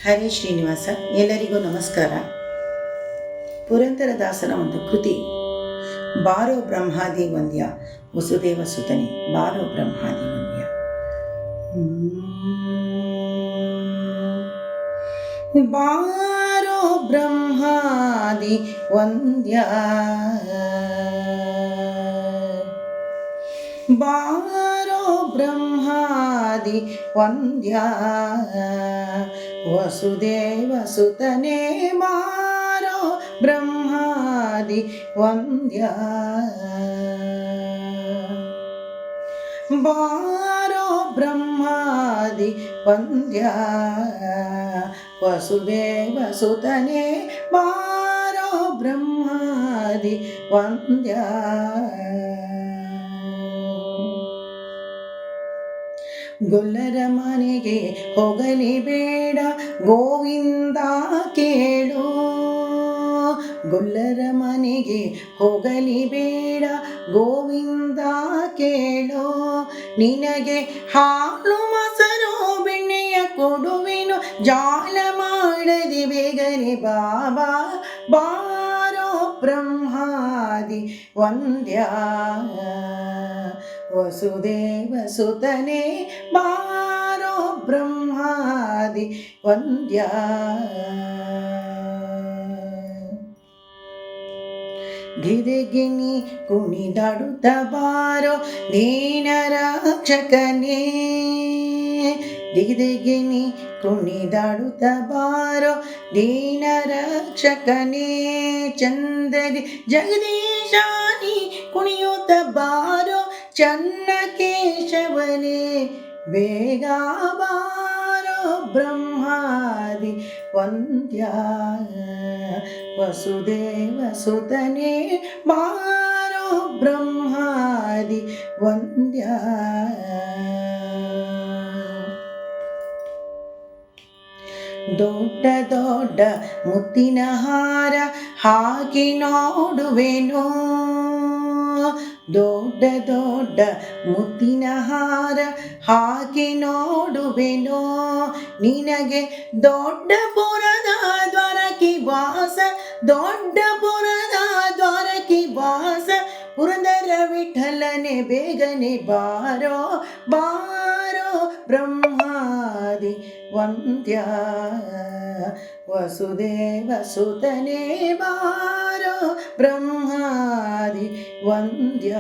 ಹರೇ ಶ್ರೀನಿವಾಸ. ಎಲ್ಲರಿಗೂ ನಮಸ್ಕಾರ. ಪುರಂದರದಾಸರ ಒಂದು ಕೃತಿ, ಬಾರೋ ಬ್ರಹ್ಮಾದಿ ವಂದ್ಯ ವಸುದೇವ ಸುತನೆ. ಬಾರೋ ಬ್ರಹ್ಮಾದಿ ವಂದ್ಯ. ಬಾರೋ ಬ್ರಹ್ಮಾದಿ ವಂದ್ಯ, ಬಾರೋ ಬ್ರಹ್ಮಾದಿ ವಂದ್ಯ ವಸುದೇವ ಸುತನೆ. ಬಾರೋ ಬ್ರಹ್ಮಾದಿ ವಂದ್ಯ, ಬಾರೋ ಬ್ರಹ್ಮಾದಿ ವಂದ್ಯ ವಸುದೇವ ಸುತನೆ. ಬಾರೋ ಬ್ರಹ್ಮಾದಿ ವಂದ್ಯ. ಗೊಲ್ಲರ ಮನೆಗೆ ಹೋಗಲಿ ಬೇಡ ಗೋವಿಂದ ಕೇಳು. ಗೊಲ್ಲರ ಮನೆಗೆ ಹೋಗಲಿ ಬೇಡ ಗೋವಿಂದ ಕೇಳು. ನಿನಗೆ ಹಾಲು ಮೊಸರು ಬೆಣ್ಣೆಯ ಕೊಡುವೆನು, ಜಾಲ ಮಾಡದೆ ಬೇಗನೆ ಬಾಬಾ. ಬಾರೋ ಬ್ರಹ್ಮಾದಿ ವಂದ್ಯ ವಸುದೇವ ಸುತನೆ. ಬಾರೋ ಬ್ರಹ್ಮಾದಿ ವಂದ್ಯ. ಗಿರಿಗಿನಿ ಕುಣಿದಾಡುತ್ತ ಬಾರೋ ದೀನ ರಕ್ಷಕನೇ. ಗಿರಿಗಿನಿ ಕುಣಿದಾಡುತ್ತ ಬಾರೋ ದೀನ ರಕ್ಷಕನೇ. ಚಂದದಿ ಜಗದೀಶಾನಿ ಕುಣಿಯುತ್ತ ಬಾರೋ ಚನ್ನ ಕೇಶವನೇ. ಬೇಗ ಬಾರೋ ಬ್ರಹ್ಮಾದಿ ವಂದ್ಯ ವಸುದೇವ ಸುತನೆ. ಬಾರೋ ಬ್ರಹ್ಮಾದಿ ವಂದ್ಯ. ದೊಡ್ಡ ದೊಡ್ಡ ಮುತ್ತಿನ ಹಾರ ಹಾಕಿ ನೋಡುವೆನು. ದೊಡ್ಡ ದೊಡ್ಡ ಮುತ್ತಿನ ಹಾರ ಹಾಕಿ ನೋಡುವೆನು. ನಿನಗೆ ದೊಡ್ಡಪುರದ ದ್ವಾರಕಿ ವಾಸ, ದೊಡ್ಡಪುರದ ದ್ವಾರಕಿ ವಾಸ. ಪುರಂದರ ವಿಠಲನೆ ಬೇಗನೆ ಬಾರೋ. ಬಾರೋ ಬ್ರಹ್ಮಾದಿ ವಂದ್ಯ ವಸುದೇವ ಸುತನೆ. ಬಾರೋ ಬ್ರಹ್ಮಾದಿ ವಂದ್ಯ.